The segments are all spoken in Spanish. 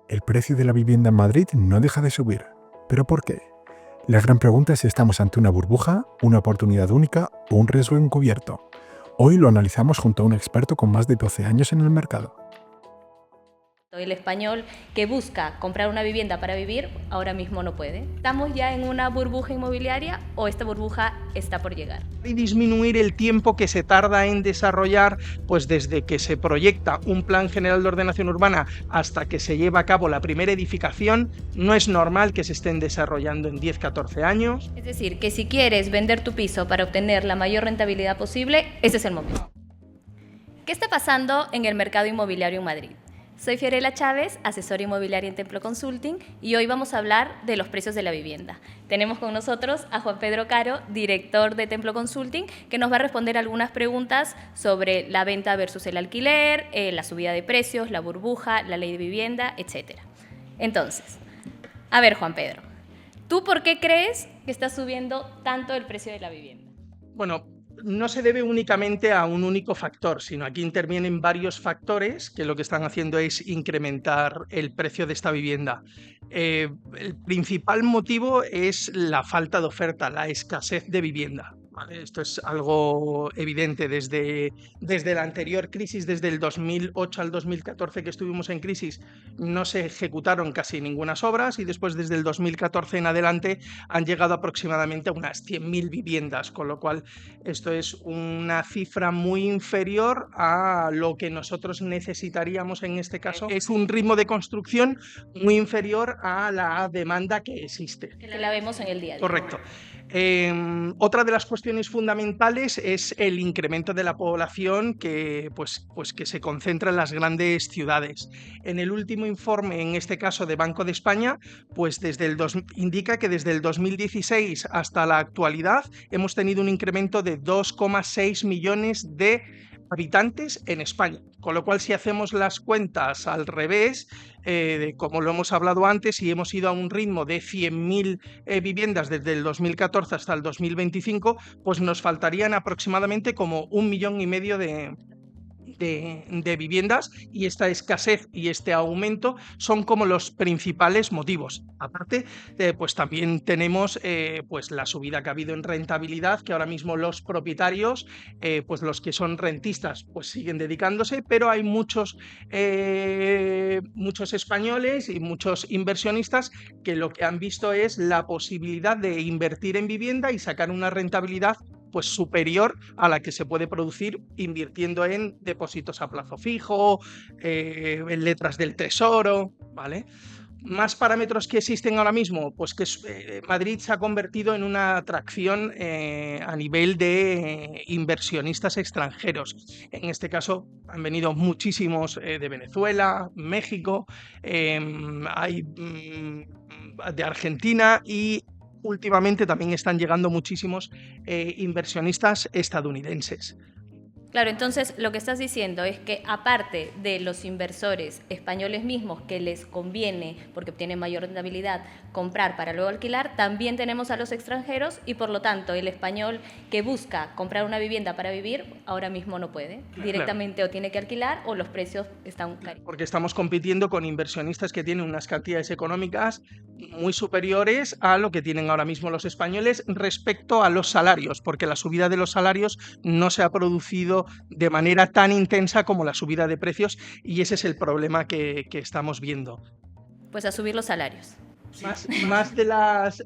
El precio de la vivienda en Madrid no deja de subir. ¿Pero por qué? La gran pregunta es si estamos ante una burbuja, una oportunidad única o un riesgo encubierto. Hoy lo analizamos junto a un experto con más de 12 años en el mercado. El español que busca comprar una vivienda para vivir ahora mismo no puede. ¿Estamos ya en una burbuja inmobiliaria o esta burbuja está por llegar? Y disminuir el tiempo que se tarda en desarrollar, pues desde que se proyecta un plan general de ordenación urbana hasta que se lleva a cabo la primera edificación. No es normal que se estén desarrollando en 10-14 años. Es decir, que si quieres vender tu piso para obtener la mayor rentabilidad posible, ese es el momento. ¿Qué está pasando en el mercado inmobiliario en Madrid? Soy Fiorella Chávez, asesora inmobiliaria en Templo Consulting, y hoy vamos a hablar de los precios de la vivienda. Tenemos con nosotros a Juan Pedro Caro, director de Templo Consulting, que nos va a responder algunas preguntas sobre la venta versus el alquiler, la subida de precios, la burbuja, la ley de vivienda, etc. Entonces, a ver, Juan Pedro, ¿tú por qué crees que está subiendo tanto el precio de la vivienda? Bueno, no se debe únicamente a un único factor, sino aquí intervienen varios factores que lo que están haciendo es incrementar el precio de esta vivienda. El principal motivo es la falta de oferta, la escasez de vivienda. ¿Vale? Esto es algo evidente desde la anterior crisis, desde el 2008 al 2014 que estuvimos en crisis, no se ejecutaron casi ninguna obras y después desde el 2014 en adelante han llegado aproximadamente a unas 100.000 viviendas, con lo cual esto es una cifra muy inferior a lo que nosotros necesitaríamos en este caso. Es un ritmo de construcción muy inferior a la demanda que existe. Que la vemos en el día a día. Correcto. Otra de las cuestiones fundamentales es el incremento de la población que se concentra en las grandes ciudades. En el último informe, en este caso de Banco de España, pues indica que desde el 2016 hasta la actualidad hemos tenido un incremento de 2,6 millones de habitantes en España, con lo cual si hacemos las cuentas al revés, como lo hemos hablado antes, si hemos ido a un ritmo de 100.000 viviendas desde el 2014 hasta el 2025, pues nos faltarían aproximadamente como 1,5 millones de viviendas, y esta escasez y este aumento son como los principales motivos. Aparte, pues también tenemos pues la subida que ha habido en rentabilidad, que ahora mismo los propietarios, pues los que son rentistas, pues siguen dedicándose, pero hay muchos españoles y muchos inversionistas que lo que han visto es la posibilidad de invertir en vivienda y sacar una rentabilidad pues superior a la que se puede producir invirtiendo en depósitos a plazo fijo, en letras del tesoro, ¿vale? Más parámetros que existen ahora mismo, pues que Madrid se ha convertido en una atracción a nivel de inversionistas extranjeros. En este caso han venido muchísimos de Venezuela, México, hay de Argentina, y últimamente también están llegando muchísimos inversionistas estadounidenses. Claro, entonces lo que estás diciendo es que aparte de los inversores españoles mismos que les conviene, porque obtienen mayor rentabilidad, comprar para luego alquilar, también tenemos a los extranjeros y por lo tanto el español que busca comprar una vivienda para vivir ahora mismo no puede. Directamente o tiene que alquilar o los precios están caros. Porque estamos compitiendo con inversionistas que tienen unas cantidades económicas muy superiores a lo que tienen ahora mismo los españoles respecto a los salarios, porque la subida de los salarios no se ha producido de manera tan intensa como la subida de precios, y ese es el problema que estamos viendo. Pues a subir los salarios. Más de las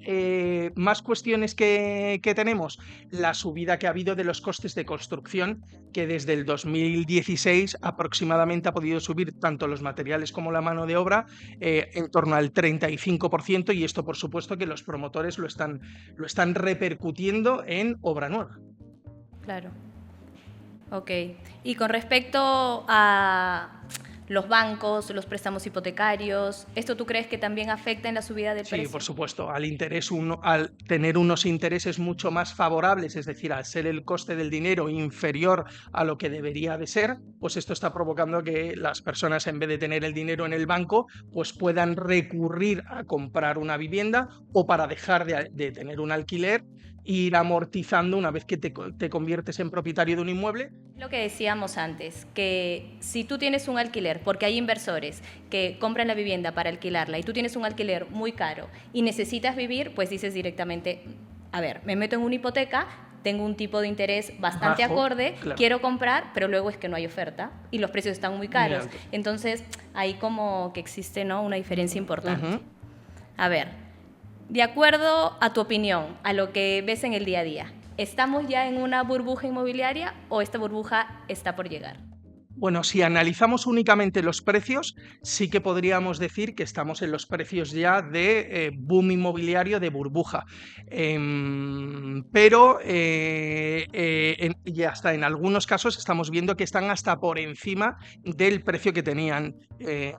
más cuestiones que tenemos, la subida que ha habido de los costes de construcción, que desde el 2016 aproximadamente ha podido subir tanto los materiales como la mano de obra en torno al 35%, y esto por supuesto que los promotores lo están repercutiendo en obra nueva. Claro. Ok. Y con respecto a los bancos, los préstamos hipotecarios, ¿esto tú crees que también afecta en la subida del precio? Sí, por supuesto, al tener unos intereses mucho más favorables, es decir, al ser el coste del dinero inferior a lo que debería de ser, pues esto está provocando que las personas, en vez de tener el dinero en el banco, pues puedan recurrir a comprar una vivienda, o para dejar de tener un alquiler, ir amortizando una vez que te conviertes en propietario de un inmueble. Lo que decíamos antes, que si tú tienes un alquiler, porque hay inversores que compran la vivienda para alquilarla y tú tienes un alquiler muy caro y necesitas vivir, pues dices directamente, a ver, me meto en una hipoteca, tengo un tipo de interés bastante Bajo, acorde, claro. quiero comprar, pero luego es que no hay oferta y los precios están muy caros. Muy altos. Entonces, ahí como que existe, ¿no?, una diferencia importante. Ujú. A ver, de acuerdo a tu opinión, a lo que ves en el día a día, ¿estamos ya en una burbuja inmobiliaria o esta burbuja está por llegar? Bueno, si analizamos únicamente los precios, sí que podríamos decir que estamos en los precios ya de boom inmobiliario, de burbuja. Pero y hasta en algunos casos estamos viendo que están hasta por encima del precio que tenían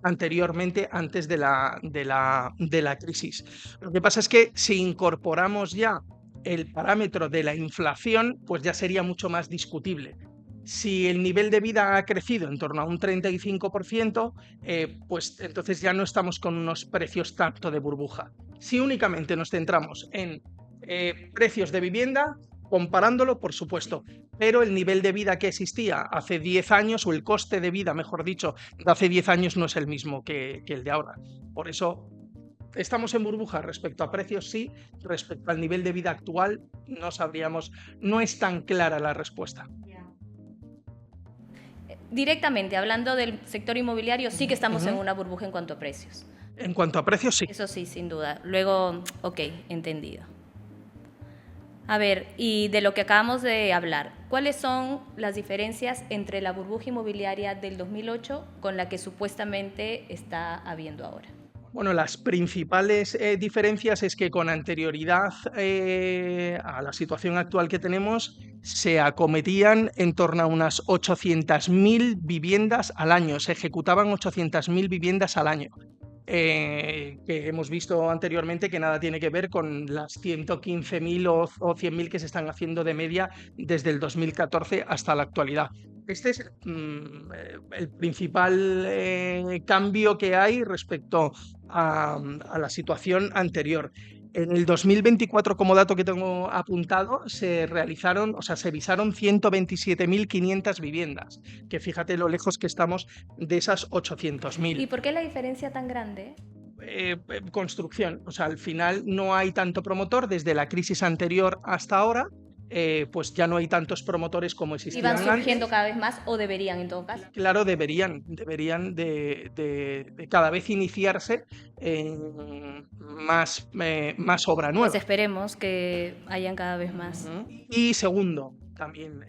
anteriormente, antes de la crisis. Lo que pasa es que si incorporamos ya el parámetro de la inflación, pues ya sería mucho más discutible. Si el nivel de vida ha crecido en torno a un 35%, pues entonces ya no estamos con unos precios tanto de burbuja. Si únicamente nos centramos en precios de vivienda, comparándolo, por supuesto, pero el nivel de vida que existía hace 10 años, o el coste de vida, mejor dicho, de hace 10 años no es el mismo que el de ahora. Por eso estamos en burbuja respecto a precios, sí. Respecto al nivel de vida actual, no sabríamos, no es tan clara la respuesta. Directamente, hablando del sector inmobiliario, sí que estamos en una burbuja en cuanto a precios. En cuanto a precios, sí. Eso sí, sin duda. Luego, ok, entendido. A ver, y de lo que acabamos de hablar, ¿cuáles son las diferencias entre la burbuja inmobiliaria del 2008 con la que supuestamente está habiendo ahora? Bueno, las principales diferencias es que con anterioridad a la situación actual que tenemos, se acometían en torno a unas 800.000 viviendas al año, se ejecutaban 800.000 viviendas al año. Que hemos visto anteriormente que nada tiene que ver con las 115.000 o 100.000 que se están haciendo de media desde el 2014 hasta la actualidad. Este es el principal cambio que hay respecto a la situación anterior. En el 2024, como dato que tengo apuntado, se visaron 127.500 viviendas, que fíjate lo lejos que estamos de esas 800.000. ¿Y por qué la diferencia tan grande? Construcción, o sea, al final no hay tanto promotor desde la crisis anterior hasta ahora. Pues ya no hay tantos promotores como ¿Y existían van surgiendo antes. cada vez más o deberían en todo caso? Claro, deberían de cada vez iniciarse más obra nueva. Pues esperemos que hayan cada vez más. Y segundo, también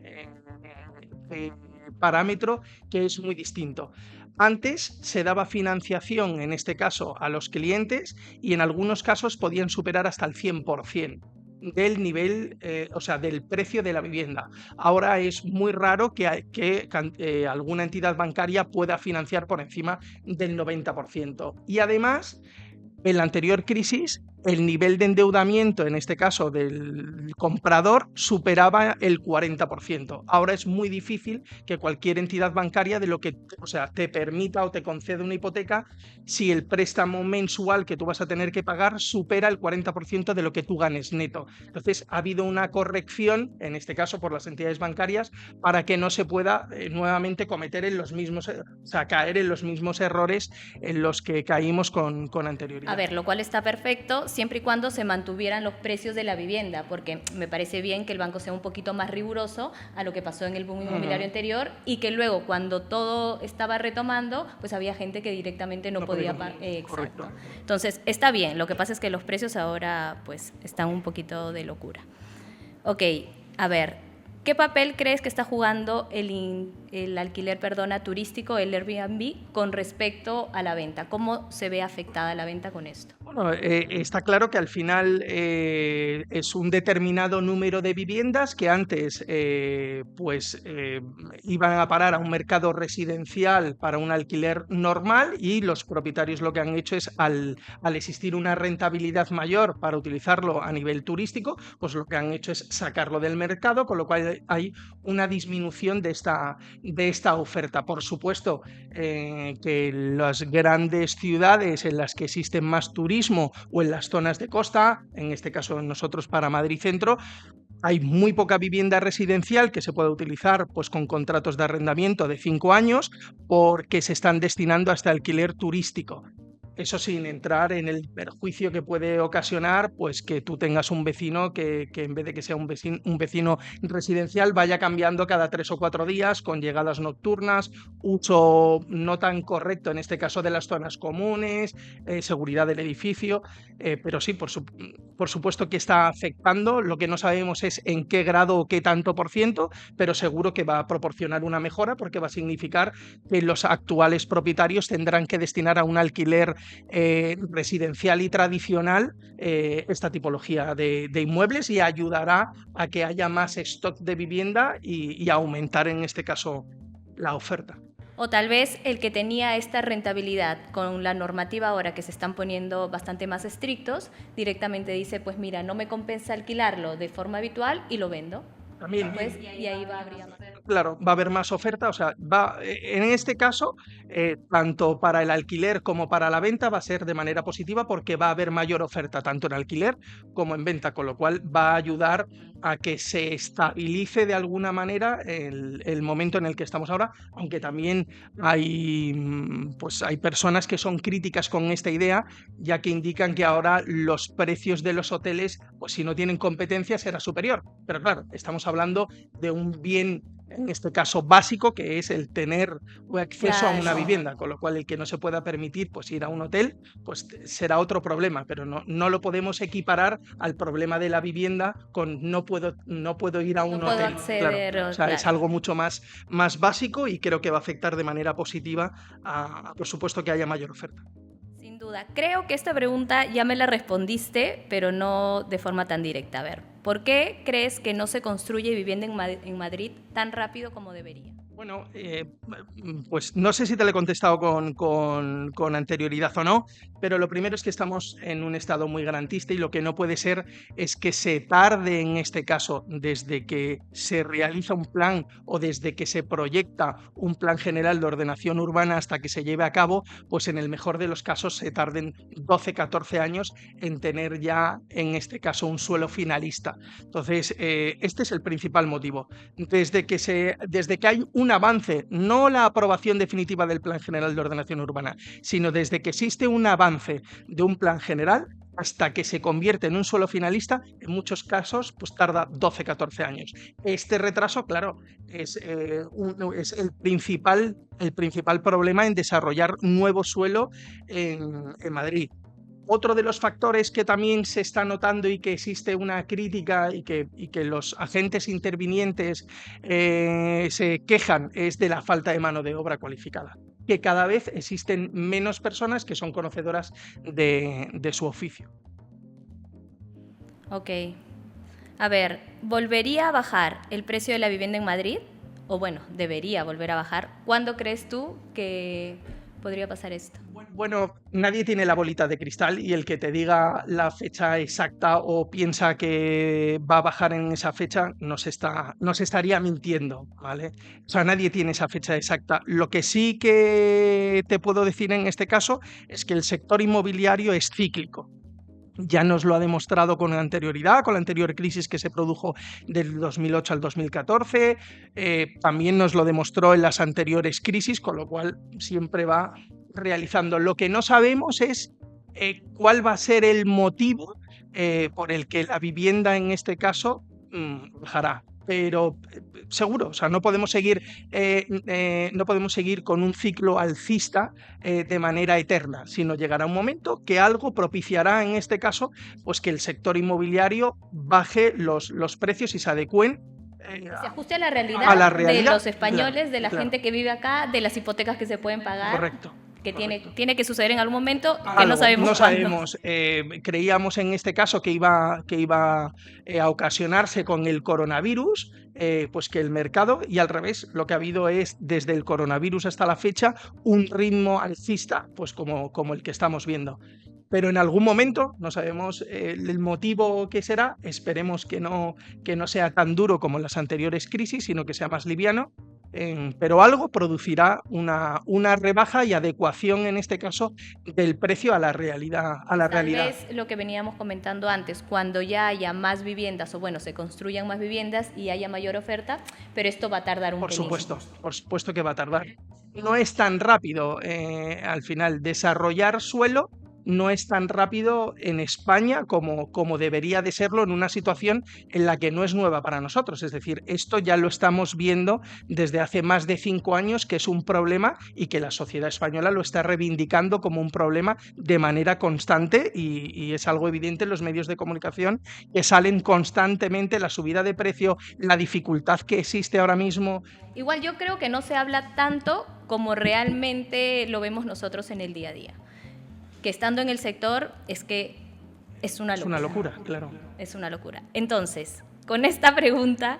parámetro que es muy distinto. Antes se daba financiación, en este caso, a los clientes, y en algunos casos podían superar hasta el 100% del nivel, del precio de la vivienda. Ahora es muy raro que alguna entidad bancaria pueda financiar por encima del 90%. Y además, en la anterior crisis, el nivel de endeudamiento, en este caso del comprador, superaba el 40%. Ahora es muy difícil que cualquier entidad bancaria te permita o te conceda una hipoteca si el préstamo mensual que tú vas a tener que pagar supera el 40% de lo que tú ganes neto. Entonces ha habido una corrección, en este caso por las entidades bancarias, para que no se pueda nuevamente caer en los mismos errores en los que caímos con anterioridad. A ver, lo cual está perfecto siempre y cuando se mantuvieran los precios de la vivienda, porque me parece bien que el banco sea un poquito más riguroso a lo que pasó en el boom inmobiliario anterior, y que luego cuando todo estaba retomando, pues había gente que directamente no podía pagar. Exacto. Entonces, está bien, lo que pasa es que los precios ahora pues están un poquito de locura. Ok, a ver, ¿qué papel crees que está jugando el alquiler turístico, el Airbnb, con respecto a la venta? ¿Cómo se ve afectada la venta con esto? Bueno, está claro que al final es un determinado número de viviendas que antes iban a parar a un mercado residencial para un alquiler normal, y los propietarios lo que han hecho es, al existir una rentabilidad mayor para utilizarlo a nivel turístico, pues lo que han hecho es sacarlo del mercado, con lo cual hay una disminución de esta oferta. Por supuesto, que las grandes ciudades en las que existe más turismo o en las zonas de costa, en este caso nosotros para Madrid Centro, hay muy poca vivienda residencial que se puede utilizar pues, con contratos de arrendamiento de 5 años porque se están destinando a este alquiler turístico. Eso sin entrar en el perjuicio que puede ocasionar pues que tú tengas un vecino que en vez de que sea un vecino residencial vaya cambiando cada 3 o 4 días con llegadas nocturnas, uso no tan correcto en este caso de las zonas comunes, seguridad del edificio, pero sí, por supuesto que está afectando. Lo que no sabemos es en qué grado o qué tanto por ciento, pero seguro que va a proporcionar una mejora porque va a significar que los actuales propietarios tendrán que destinar a un alquiler residencial y tradicional esta tipología de inmuebles, y ayudará a que haya más stock de vivienda y aumentar en este caso la oferta. O tal vez el que tenía esta rentabilidad con la normativa ahora que se están poniendo bastante más estrictos, directamente dice, pues mira, no me compensa alquilarlo de forma habitual y lo vendo. También. Pues, y ahí va a abrir más. Claro, va a haber más oferta, o sea, en este caso, tanto para el alquiler como para la venta va a ser de manera positiva porque va a haber mayor oferta tanto en alquiler como en venta, con lo cual va a ayudar a que se estabilice de alguna manera el momento en el que estamos ahora, aunque también hay personas que son críticas con esta idea, ya que indican que ahora los precios de los hoteles, pues si no tienen competencia, será superior. Pero claro, estamos hablando de un bien, en este caso básico, que es el tener acceso a una vivienda, con lo cual el que no se pueda permitir pues ir a un hotel, pues será otro problema, pero no lo podemos equiparar al problema de la vivienda con no puedo ir a un hotel. Acceder, claro. O sea, es algo mucho más básico, y creo que va a afectar de manera positiva a por supuesto, que haya mayor oferta. Sin duda. Creo que esta pregunta ya me la respondiste, pero no de forma tan directa. A ver, ¿por qué crees que no se construye vivienda en Madrid tan rápido como debería? Bueno, pues no sé si te lo he contestado con anterioridad o no, pero lo primero es que estamos en un estado muy garantista, y lo que no puede ser es que se tarde, en este caso, desde que se realiza un plan o desde que se proyecta un plan general de ordenación urbana hasta que se lleve a cabo, pues en el mejor de los casos se tarden 12, 14 años en tener ya, en este caso, un suelo finalista. Entonces, este es el principal motivo. Desde que hay un avance, no la aprobación definitiva del Plan General de Ordenación Urbana, sino desde que existe un avance de un plan general hasta que se convierte en un suelo finalista, en muchos casos pues tarda 12-14 años. Este retraso, claro, es el principal problema en desarrollar nuevo suelo en Madrid. Otro de los factores que también se está notando y que existe una crítica y que los agentes intervinientes se quejan es de la falta de mano de obra cualificada, que cada vez existen menos personas que son conocedoras de su oficio. Ok. A ver, ¿volvería a bajar el precio de la vivienda en Madrid? O bueno, debería volver a bajar. ¿Cuándo crees tú que podría pasar esto? Bueno, nadie tiene la bolita de cristal, y el que te diga la fecha exacta o piensa que va a bajar en esa fecha nos estaría mintiendo, ¿vale? O sea, nadie tiene esa fecha exacta. Lo que sí que te puedo decir en este caso es que el sector inmobiliario es cíclico. Ya nos lo ha demostrado con anterioridad, con la anterior crisis que se produjo del 2008 al 2014, también nos lo demostró en las anteriores crisis, con lo cual siempre va realizando. Lo que no sabemos es cuál va a ser el motivo por el que la vivienda en este caso bajará. Pero seguro, o sea, no podemos seguir con un ciclo alcista de manera eterna, sino llegará un momento que algo propiciará, en este caso, pues que el sector inmobiliario baje los precios y se adecúen se ajuste a la realidad de los españoles, de la claro. gente que vive acá, de las hipotecas que se pueden pagar. Correcto. Que correcto. tiene que suceder en algún momento que no sabemos No cuándo. sabemos. Creíamos en este caso que iba a ocasionarse con el coronavirus, pues que el mercado, y al revés, lo que ha habido es, desde el coronavirus hasta la fecha, un ritmo alcista, pues como el que estamos viendo. pero en algún momento, no sabemos el motivo que será, esperemos que no sea tan duro como en las anteriores crisis, sino que sea más liviano, pero algo producirá una rebaja y adecuación, en este caso, del precio a la realidad. Tal vez lo que veníamos comentando antes, cuando ya haya más viviendas, o bueno, se construyan más viviendas y haya mayor oferta, pero esto va a tardar un pelín. Por supuesto que va a tardar. No es tan rápido, al final, desarrollar suelo no es tan rápido en España como debería de serlo en una situación en la que no es nueva para nosotros. Es decir, esto ya lo estamos viendo desde hace más de 5 años, que es un problema y que la sociedad española lo está reivindicando como un problema de manera constante, y es algo evidente en los medios de comunicación, que salen constantemente la subida de precio, la dificultad que existe ahora mismo. Igual yo creo que no se habla tanto como realmente lo vemos nosotros en el día a día. Que estando en el sector es que es una locura. Es una locura, claro. Es una locura. Entonces, con esta pregunta,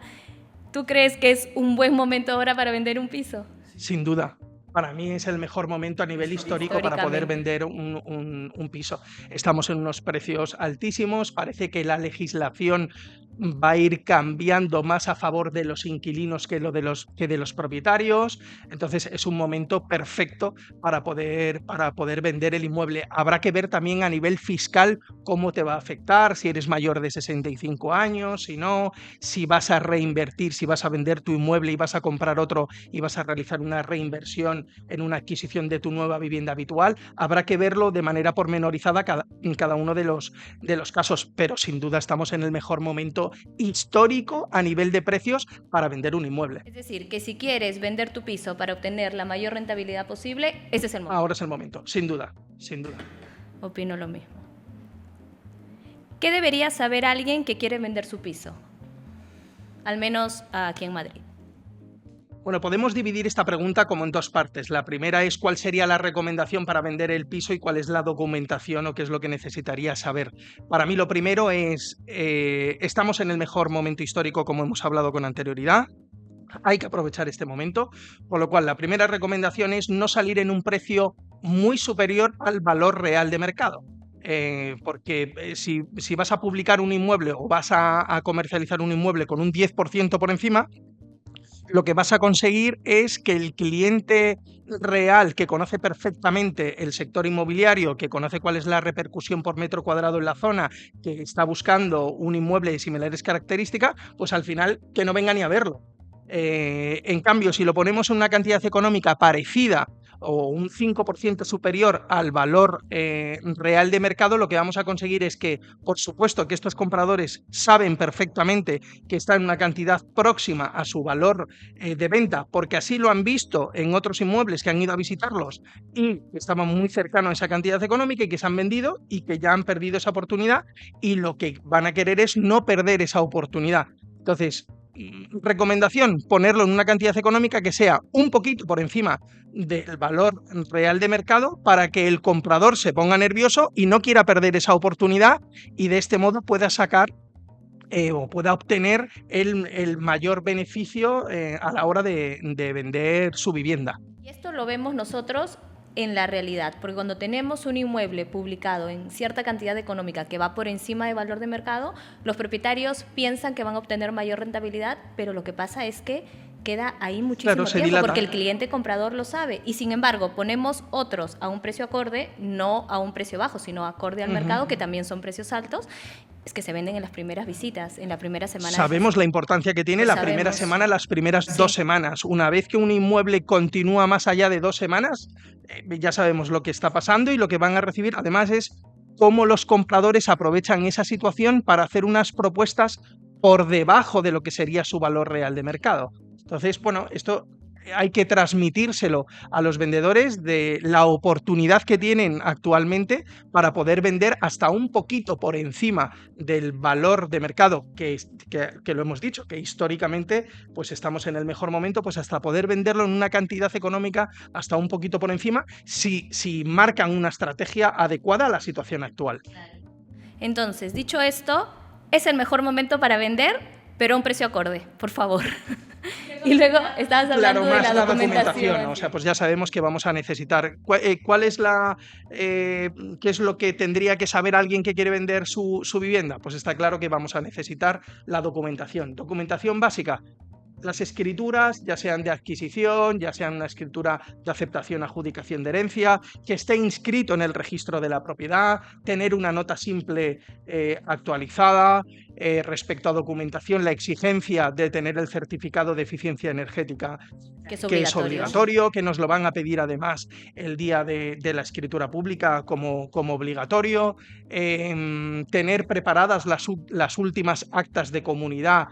¿tú crees que es un buen momento ahora para vender un piso? Sin duda. Para mí es el mejor momento a nivel histórico para poder vender un piso. Estamos en unos precios altísimos, parece que la legislación va a ir cambiando más a favor de los inquilinos que de los propietarios, entonces es un momento perfecto para poder vender el inmueble. Habrá que ver también a nivel fiscal cómo te va a afectar, si eres mayor de 65 años, si no, si vas a reinvertir, si vas a vender tu inmueble y vas a comprar otro y vas a realizar una reinversión en una adquisición de tu nueva vivienda habitual. Habrá que verlo de manera pormenorizada en cada uno de los casos, pero sin duda estamos en el mejor momento histórico a nivel de precios para vender un inmueble. Es decir, que si quieres vender tu piso para obtener la mayor rentabilidad posible, ese es el momento. Ahora es el momento, sin duda, sin duda. Opino lo mismo. ¿Qué debería saber alguien que quiere vender su piso? Al menos aquí en Madrid. Bueno, podemos dividir esta pregunta como en dos partes. La primera es cuál sería la recomendación para vender el piso y cuál es la documentación o qué es lo que necesitaría saber. Para mí lo primero es, estamos en el mejor momento histórico, como hemos hablado con anterioridad. Hay que aprovechar este momento, con lo cual la primera recomendación es no salir en un precio muy superior al valor real de mercado. Porque si vas a publicar un inmueble o vas a comercializar un inmueble con un 10% por encima, lo que vas a conseguir es que el cliente real, que conoce perfectamente el sector inmobiliario, que conoce cuál es la repercusión por metro cuadrado en la zona, que está buscando un inmueble de similares características, pues al final que no venga ni a verlo. En cambio, si lo ponemos en una cantidad económica parecida o un 5% superior al valor real de mercado, lo que vamos a conseguir es que, por supuesto, que estos compradores saben perfectamente que está en una cantidad próxima a su valor de venta, porque así lo han visto en otros inmuebles que han ido a visitarlos y que estaban muy cercanos a esa cantidad económica y que se han vendido y que ya han perdido esa oportunidad, y lo que van a querer es no perder esa oportunidad. Entonces, recomendación, ponerlo en una cantidad económica que sea un poquito por encima del valor real de mercado para que el comprador se ponga nervioso y no quiera perder esa oportunidad, y de este modo pueda sacar o pueda obtener el mayor beneficio a la hora de vender su vivienda. Y esto lo vemos nosotros en la realidad, porque cuando tenemos un inmueble publicado en cierta cantidad económica que va por encima del valor de mercado, los propietarios piensan que van a obtener mayor rentabilidad, pero lo que pasa es que queda ahí muchísimo tiempo, porque el cliente comprador lo sabe, y sin embargo ponemos otros a un precio acorde, no a un precio bajo, sino acorde al mercado, que también son precios altos. Es que se venden en las primeras visitas, en la primera semana. Sabemos la importancia que tiene la primera semana, las primeras 2 semanas. Una vez que un inmueble continúa más allá de 2 semanas, ya sabemos lo que está pasando y lo que van a recibir. Además es cómo los compradores aprovechan esa situación para hacer unas propuestas por debajo de lo que sería su valor real de mercado. Entonces, bueno, esto hay que transmitírselo a los vendedores de la oportunidad que tienen actualmente para poder vender hasta un poquito por encima del valor de mercado, que lo hemos dicho, que históricamente pues estamos en el mejor momento, pues hasta poder venderlo en una cantidad económica hasta un poquito por encima, si marcan una estrategia adecuada a la situación actual. Entonces, dicho esto, es el mejor momento para vender, pero a un precio acorde, por favor. Y luego estabas Claro, hablando de más la la documentación, documentación. o sea, pues ya sabemos que vamos a necesitar. ¿Cuál es qué es lo que tendría que saber alguien que quiere vender su vivienda? Pues está claro que vamos a necesitar la documentación. Documentación básica, las escrituras, ya sean de adquisición, ya sean una escritura de aceptación, adjudicación de herencia, que esté inscrito en el registro de la propiedad, tener una nota simple actualizada. Respecto a documentación, la exigencia de tener el certificado de eficiencia energética, Que es obligatorio, que nos lo van a pedir además el día de la escritura pública como obligatorio. Tener preparadas las últimas actas de comunidad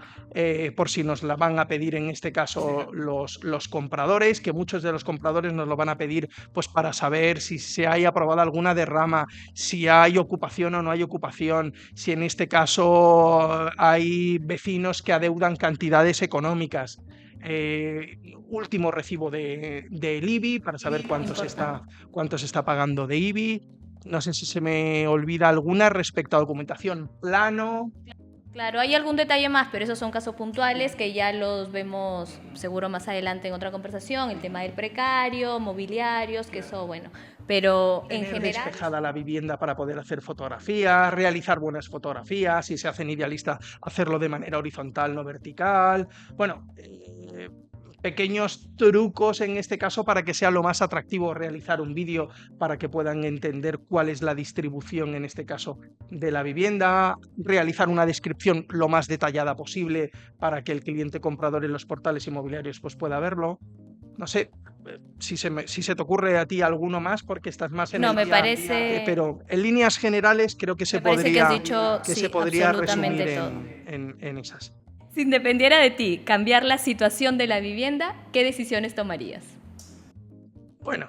por si nos la van a pedir en este caso los compradores, que muchos de los compradores nos lo van a pedir pues para saber si se haya aprobado alguna derrama, si hay ocupación o no hay ocupación, si en este caso hay vecinos que adeudan cantidades económicas. Último recibo del IBI para saber cuánto se está pagando de IBI. No sé si se me olvida alguna respecto a documentación. Plano. Claro, hay algún detalle más, pero esos son casos puntuales que ya los vemos seguro más adelante en otra conversación, el tema del precario, mobiliarios, que eso, bueno, pero en Tener general... despejada la vivienda para poder hacer fotografías, realizar buenas fotografías, si se hacen idealistas, hacerlo de manera horizontal, no vertical. Bueno, pequeños trucos en este caso para que sea lo más atractivo realizar un vídeo, para que puedan entender cuál es la distribución en este caso de la vivienda, realizar una descripción lo más detallada posible para que el cliente comprador en los portales inmobiliarios pues pueda verlo. No sé si se te ocurre a ti alguno más, porque estás más en No, el me día, parece... pero en líneas generales creo que se Me parece que has podría, dicho, sí, se podría absolutamente resumir todo. en esas. Si dependiera de ti cambiar la situación de la vivienda, ¿qué decisiones tomarías? Bueno,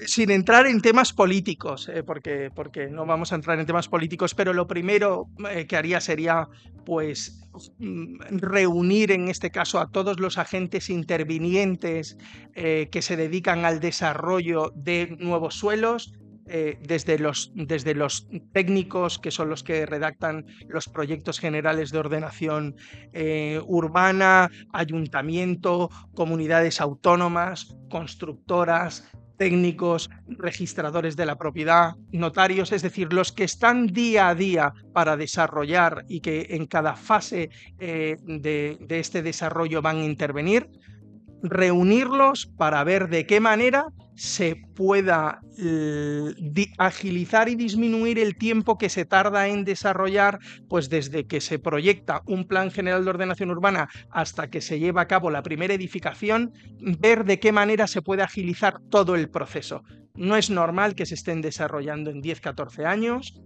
sin entrar en temas políticos, porque no vamos a entrar en temas políticos, pero lo primero que haría sería pues reunir en este caso a todos los agentes intervinientes que se dedican al desarrollo de nuevos suelos, desde los técnicos, que son los que redactan los proyectos generales de ordenación urbana, ayuntamiento, comunidades autónomas, constructoras, técnicos, registradores de la propiedad, notarios, es decir, los que están día a día para desarrollar y que en cada fase de este desarrollo van a intervenir, reunirlos para ver de qué manera se pueda agilizar y disminuir el tiempo que se tarda en desarrollar, pues desde que se proyecta un plan general de ordenación urbana hasta que se lleva a cabo la primera edificación, ver de qué manera se puede agilizar todo el proceso. No es normal que se estén desarrollando en 10-14 años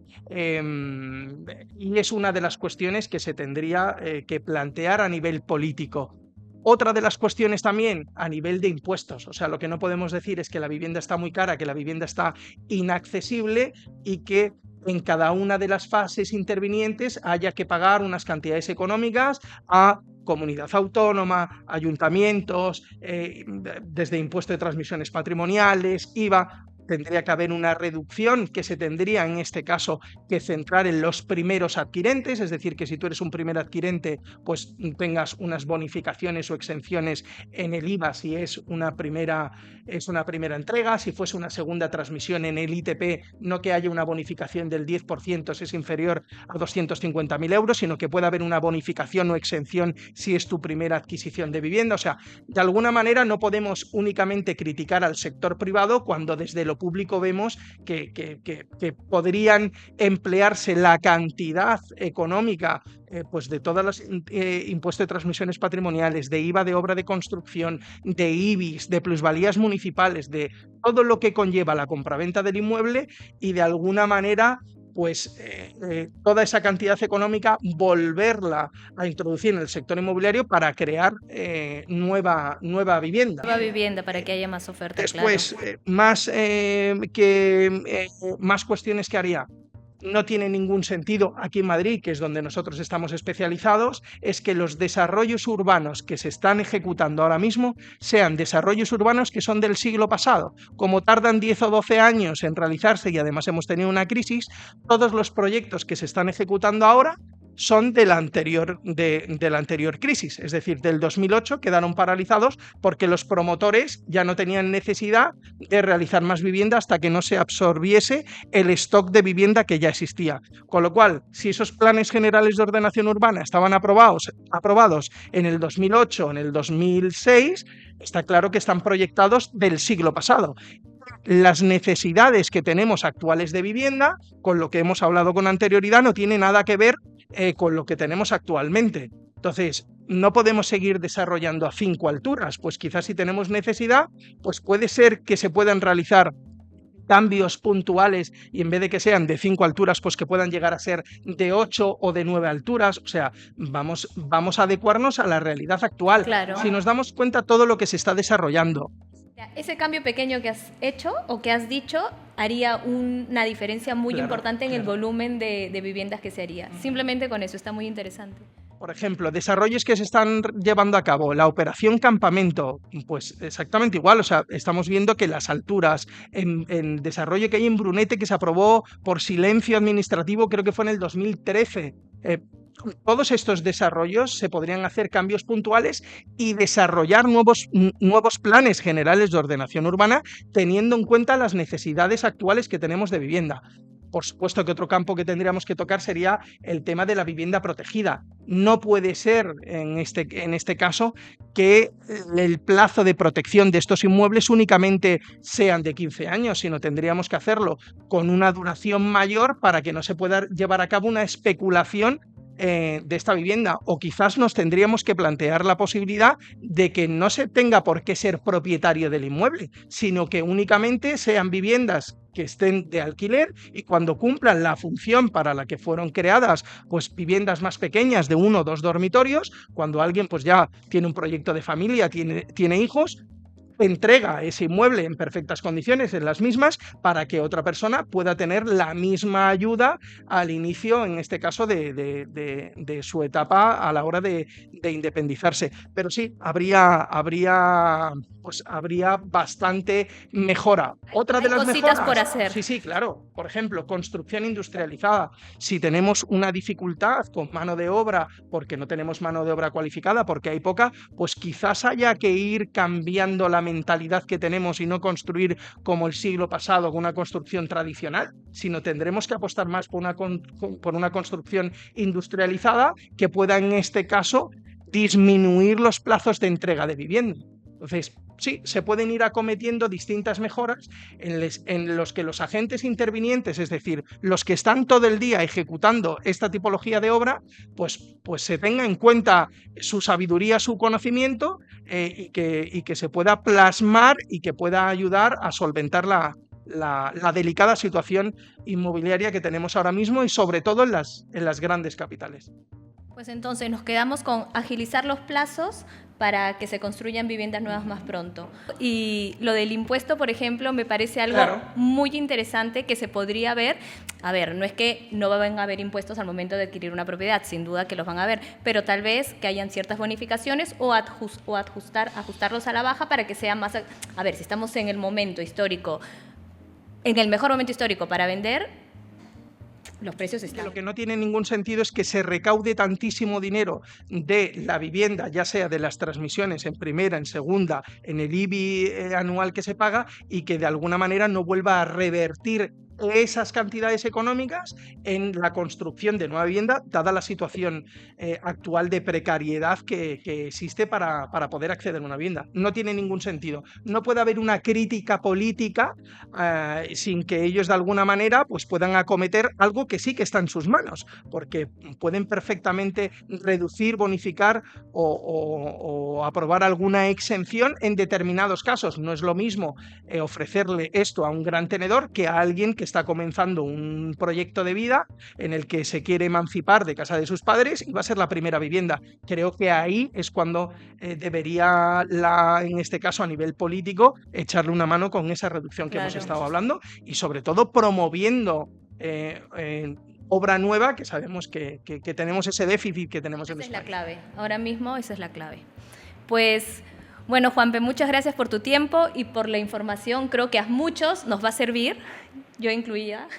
y es una de las cuestiones que se tendría que plantear a nivel político. Otra de las cuestiones también a nivel de impuestos, o sea, lo que no podemos decir es que la vivienda está muy cara, que la vivienda está inaccesible y que en cada una de las fases intervinientes haya que pagar unas cantidades económicas a comunidad autónoma, ayuntamientos, desde impuesto de transmisiones patrimoniales, IVA. Tendría que haber una reducción que se tendría en este caso que centrar en los primeros adquirentes, es decir, que si tú eres un primer adquirente, pues tengas unas bonificaciones o exenciones en el IVA si es una primera entrega, si fuese una segunda transmisión en el ITP, no que haya una bonificación del 10% si es inferior a 250.000 euros, sino que pueda haber una bonificación o exención si es tu primera adquisición de vivienda. O sea, de alguna manera no podemos únicamente criticar al sector privado cuando desde lo público vemos que podrían emplearse la cantidad económica pues de todos los impuestos de transmisiones patrimoniales, de IVA de obra de construcción, de IBIs, de plusvalías municipales, de todo lo que conlleva la compraventa del inmueble y de alguna manera pues toda esa cantidad económica volverla a introducir en el sector inmobiliario para crear nueva vivienda. Nueva vivienda para que haya más oferta. Después, claro. Más cuestiones que haría. No tiene ningún sentido aquí en Madrid, que es donde nosotros estamos especializados, es que los desarrollos urbanos que se están ejecutando ahora mismo sean desarrollos urbanos que son del siglo pasado. Como tardan 10 o 12 años en realizarse y además hemos tenido una crisis, todos los proyectos que se están ejecutando ahora son de la anterior crisis, es decir, del 2008 quedaron paralizados porque los promotores ya no tenían necesidad de realizar más vivienda hasta que no se absorbiese el stock de vivienda que ya existía. Con lo cual, si esos planes generales de ordenación urbana estaban aprobados en el 2008, en el 2006, está claro que están proyectados del siglo pasado. Las necesidades que tenemos actuales de vivienda, con lo que hemos hablado con anterioridad, no tiene nada que ver con lo que tenemos actualmente. Entonces, no podemos seguir desarrollando a 5 alturas, pues quizás si tenemos necesidad, pues puede ser que se puedan realizar cambios puntuales y en vez de que sean de 5 alturas, pues que puedan llegar a ser de 8 o de 9 alturas. O sea, vamos a adecuarnos a la realidad actual. Claro. Si nos damos cuenta todo lo que se está desarrollando. Ese cambio pequeño que has hecho o que has dicho haría una diferencia muy importante en el volumen de viviendas que se haría. Simplemente con eso, está muy interesante. Por ejemplo, desarrollos que se están llevando a cabo, la operación campamento, pues exactamente igual, o sea, estamos viendo que las alturas, en desarrollo que hay en Brunete, que se aprobó por silencio administrativo, creo que fue en el 2013, todos estos desarrollos se podrían hacer cambios puntuales y desarrollar nuevos planes generales de ordenación urbana teniendo en cuenta las necesidades actuales que tenemos de vivienda. Por supuesto que otro campo que tendríamos que tocar sería el tema de la vivienda protegida. No puede ser en este caso que el plazo de protección de estos inmuebles únicamente sean de 15 años, sino tendríamos que hacerlo con una duración mayor para que no se pueda llevar a cabo una especulación de esta vivienda, o quizás nos tendríamos que plantear la posibilidad de que no se tenga por qué ser propietario del inmueble, sino que únicamente sean viviendas que estén de alquiler y cuando cumplan la función para la que fueron creadas, pues viviendas más pequeñas de 1 o 2 dormitorios, cuando alguien pues ya tiene un proyecto de familia, tiene hijos, entrega ese inmueble en perfectas condiciones, en las mismas, para que otra persona pueda tener la misma ayuda al inicio, en este caso, de su etapa a la hora de independizarse. Pero sí, habría bastante mejora. Otra de las cositas mejoras, por hacer. Sí, claro. Por ejemplo, construcción industrializada. Si tenemos una dificultad con mano de obra, porque no tenemos mano de obra cualificada, porque hay poca, pues quizás haya que ir cambiando la mentalidad que tenemos y no construir como el siglo pasado con una construcción tradicional, sino tendremos que apostar más por una construcción industrializada que pueda, en este caso, disminuir los plazos de entrega de vivienda. Entonces, sí, se pueden ir acometiendo distintas mejoras en los que los agentes intervinientes, es decir, los que están todo el día ejecutando esta tipología de obra, pues se tenga en cuenta su sabiduría, su conocimiento y que se pueda plasmar y que pueda ayudar a solventar la delicada situación inmobiliaria que tenemos ahora mismo y sobre todo en las grandes capitales. Pues entonces nos quedamos con agilizar los plazos para que se construyan viviendas nuevas más pronto. Y lo del impuesto, por ejemplo, me parece algo muy interesante que se podría ver. A ver, no es que no van a haber impuestos al momento de adquirir una propiedad, sin duda que los van a haber, pero tal vez que hayan ciertas bonificaciones o ajustarlos a la baja para que sea más... A ver, si estamos en el momento histórico, en el mejor momento histórico para vender, los precios están. Lo que no tiene ningún sentido es que se recaude tantísimo dinero de la vivienda, ya sea de las transmisiones en primera, en segunda, en el IBI anual que se paga, y que de alguna manera no vuelva a revertir esas cantidades económicas en la construcción de nueva vivienda, dada la situación actual de precariedad que existe para poder acceder a una vivienda. No tiene ningún sentido. No puede haber una crítica política sin que ellos de alguna manera pues puedan acometer algo que sí que está en sus manos, porque pueden perfectamente reducir, bonificar o aprobar alguna exención en determinados casos. No es lo mismo ofrecerle esto a un gran tenedor que a alguien que está comenzando un proyecto de vida en el que se quiere emancipar de casa de sus padres y va a ser la primera vivienda. Creo que ahí es cuando debería, en este caso a nivel político, echarle una mano con esa reducción que hemos estado hablando y sobre todo promoviendo obra nueva, que sabemos que tenemos ese déficit que tenemos en España. Esa es la clave. Ahora mismo esa es la clave. Pues... Bueno, Juanpe, muchas gracias por tu tiempo y por la información. Creo que a muchos nos va a servir, yo incluida.